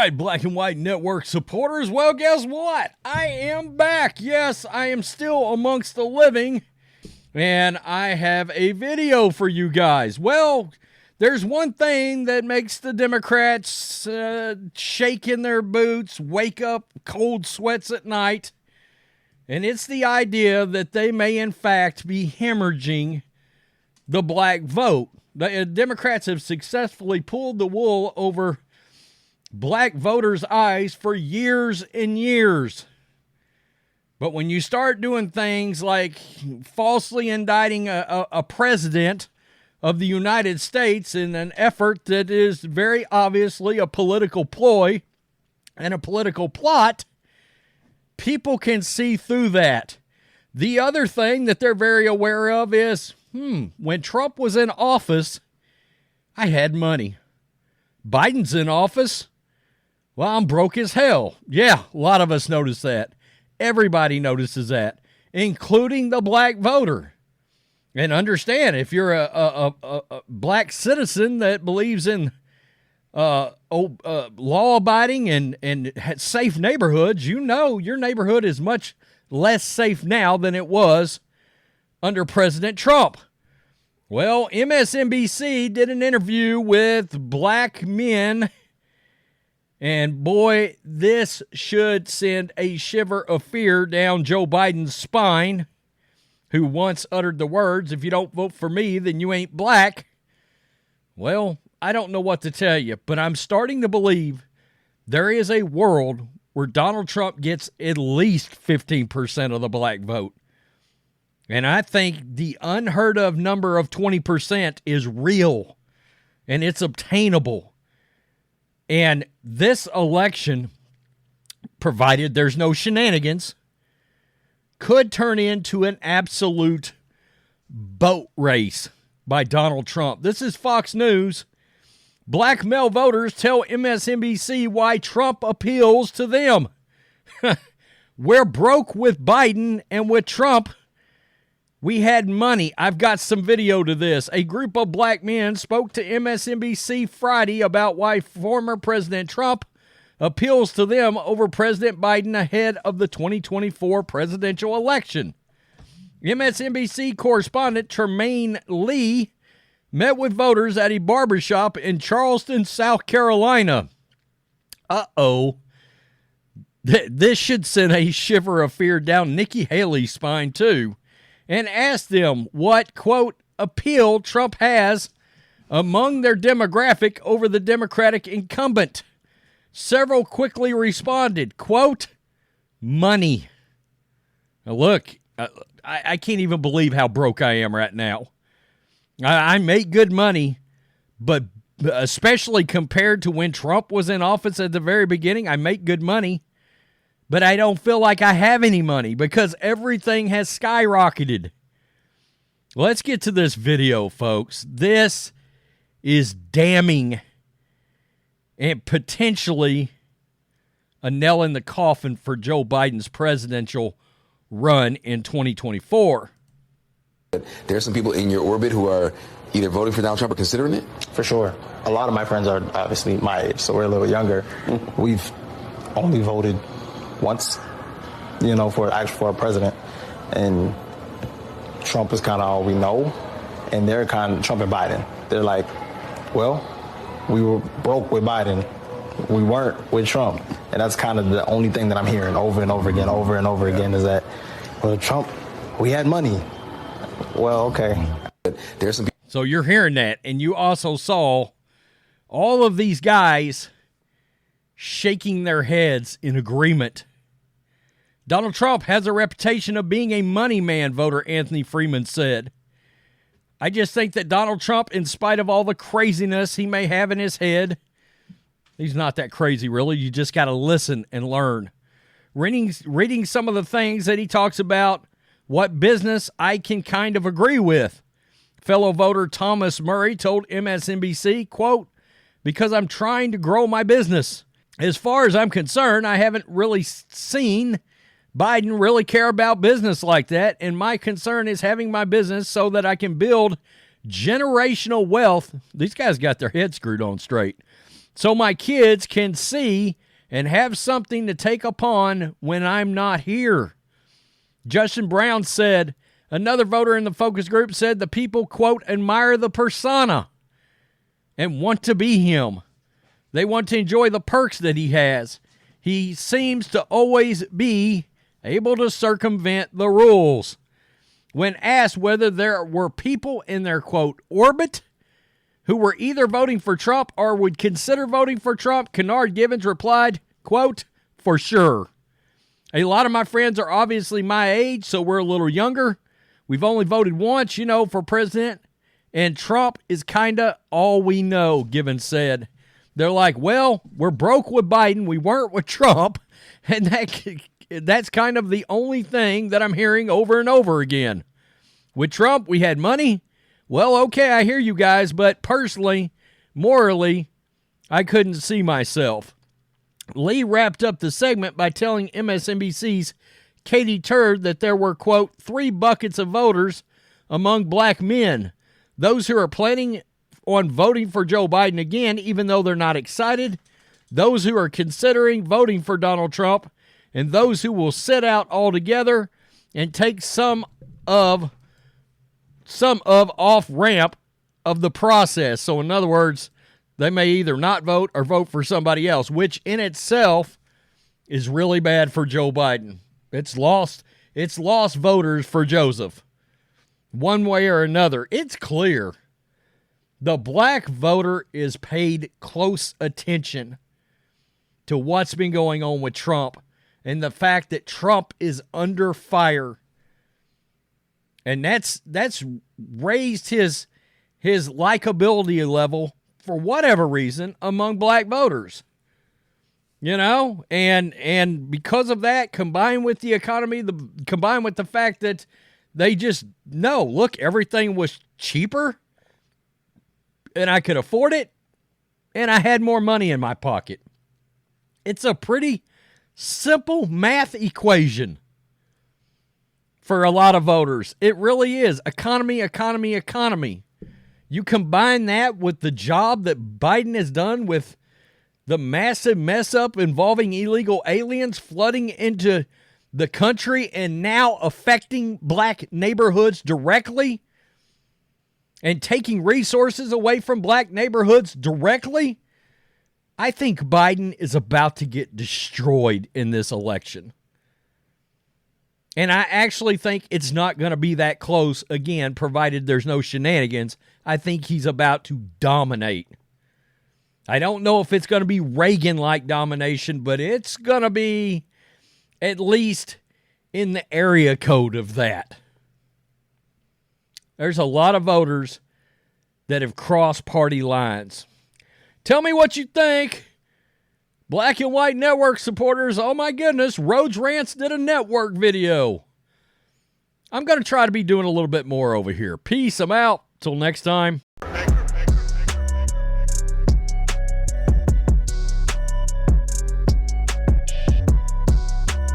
right, Black and White Network supporters. Well, guess what? I am back. Yes, I am still amongst the living, and I have a video for you guys. Well, there's one thing that makes the Democrats shake in their boots, wake up cold sweats at night, and it's the idea that they may, in fact, be hemorrhaging the black vote. The Democrats have successfully pulled the wool over black voters' eyes for years and years. But when you start doing things like falsely indicting a president of the United States in an effort that is very obviously a political ploy and a political plot, people can see through that. The other thing that they're very aware of is, when Trump was in office, I had money. Biden's in office, well, I'm broke as hell. Yeah, a lot of us notice that. Everybody notices that, including the black voter. And understand, if you're a black citizen that believes in law-abiding and safe neighborhoods, you know your neighborhood is much less safe now than it was under President Trump. Well, MSNBC did an interview with black men, and boy, this should send a shiver of fear down Joe Biden's spine, who once uttered the words, "If you don't vote for me, then you ain't black." Well, I don't know what to tell you, but I'm starting to believe there is a world where Donald Trump gets at least 15% of the black vote. And I think the unheard of number of 20% is real, and it's obtainable. And this election, provided there's no shenanigans, could turn into an absolute boat race by Donald Trump. This is Fox News. Black male voters tell MSNBC why Trump appeals to them. We're broke with Biden, and with Trump, we had money. I've got some video to this. A group of black men spoke to MSNBC Friday about why former President Trump appeals to them over President Biden ahead of the 2024 presidential election. MSNBC correspondent Tremaine Lee met with voters at a barbershop in Charleston, South Carolina. Uh-oh. This should send a shiver of fear down Nikki Haley's spine, too. And asked them what, quote, appeal Trump has among their demographic over the Democratic incumbent. Several quickly responded, quote, money. Now look, I can't even believe how broke I am right now. I make good money, but especially compared to when Trump was in office at the very beginning, I make good money. But I don't feel like I have any money because everything has skyrocketed. Let's get to this video, folks. This is damning and potentially a nail in the coffin for Joe Biden's presidential run in 2024. There are some people in your orbit who are either voting for Donald Trump or considering it? For sure. A lot of my friends are obviously my age, so we're a little younger. We've only voted once, for a president, and Trump is kind of all we know, and they're kind of Trump and Biden. They're like, well, we were broke with Biden, we weren't with Trump, and that's kind of the only thing that I'm hearing over and over again is that, well, Trump, we had money. Well, okay. There's some. So you're hearing that, and you also saw all of these guys shaking their heads in agreement. Donald Trump has a reputation of being a money man, voter Anthony Freeman said. I just think that Donald Trump, in spite of all the craziness he may have in his head, he's not that crazy, really. You just got to listen and learn. Reading some of the things that he talks about, what business I can kind of agree with. Fellow voter Thomas Murray told MSNBC, quote, because I'm trying to grow my business. As far as I'm concerned, I haven't really seen Biden really care about business like that, and my concern is having my business so that I can build generational wealth. These guys got their heads screwed on straight. so my kids can see and have something to take upon when I'm not here. Justin Brown said, another voter in the focus group said the people, quote, admire the persona and want to be him. They want to enjoy the perks that he has. He seems to always be able to circumvent the rules. When asked whether there were people in their, quote, orbit who were either voting for Trump or would consider voting for Trump, Kennard Givens replied, quote, for sure. A lot of my friends are obviously my age, so we're a little younger. We've only voted once, for president, and Trump is kind of all we know, Givens said. They're like, well, we're broke with Biden. We weren't with Trump, and that's kind of the only thing that I'm hearing over and over again. With Trump, we had money. Well, okay, I hear you guys, but personally, morally, I couldn't see myself. Lee wrapped up the segment by telling MSNBC's Katie Turd that there were, quote, 3 buckets of voters among black men. Those who are planning on voting for Joe Biden again, even though they're not excited, those who are considering voting for Donald Trump, and those who will sit out altogether and take some of off ramp of the process. So in other words, they may either not vote or vote for somebody else, which in itself is really bad for Joe Biden. It's lost voters for Joseph. One way or another. It's clear. The black voter is paid close attention to what's been going on with Trump and the fact that Trump is under fire. And that's raised his likability level for whatever reason among black voters. And because of that, combined with the economy, combined with the fact that they just know, look, everything was cheaper and I could afford it and I had more money in my pocket. It's a pretty simple math equation for a lot of voters. It really is. Economy, economy, economy. You combine that with the job that Biden has done with the massive mess up involving illegal aliens flooding into the country and now affecting black neighborhoods directly and taking resources away from black neighborhoods directly. I think Biden is about to get destroyed in this election. And I actually think it's not going to be that close again, provided there's no shenanigans. I think he's about to dominate. I don't know if it's going to be Reagan-like domination, but it's going to be at least in the area code of that. There's a lot of voters that have crossed party lines. Tell me what you think. Black and White Network supporters, oh my goodness, Rhodes Rants did a network video. I'm going to try to be doing a little bit more over here. Peace, I'm out. Till next time.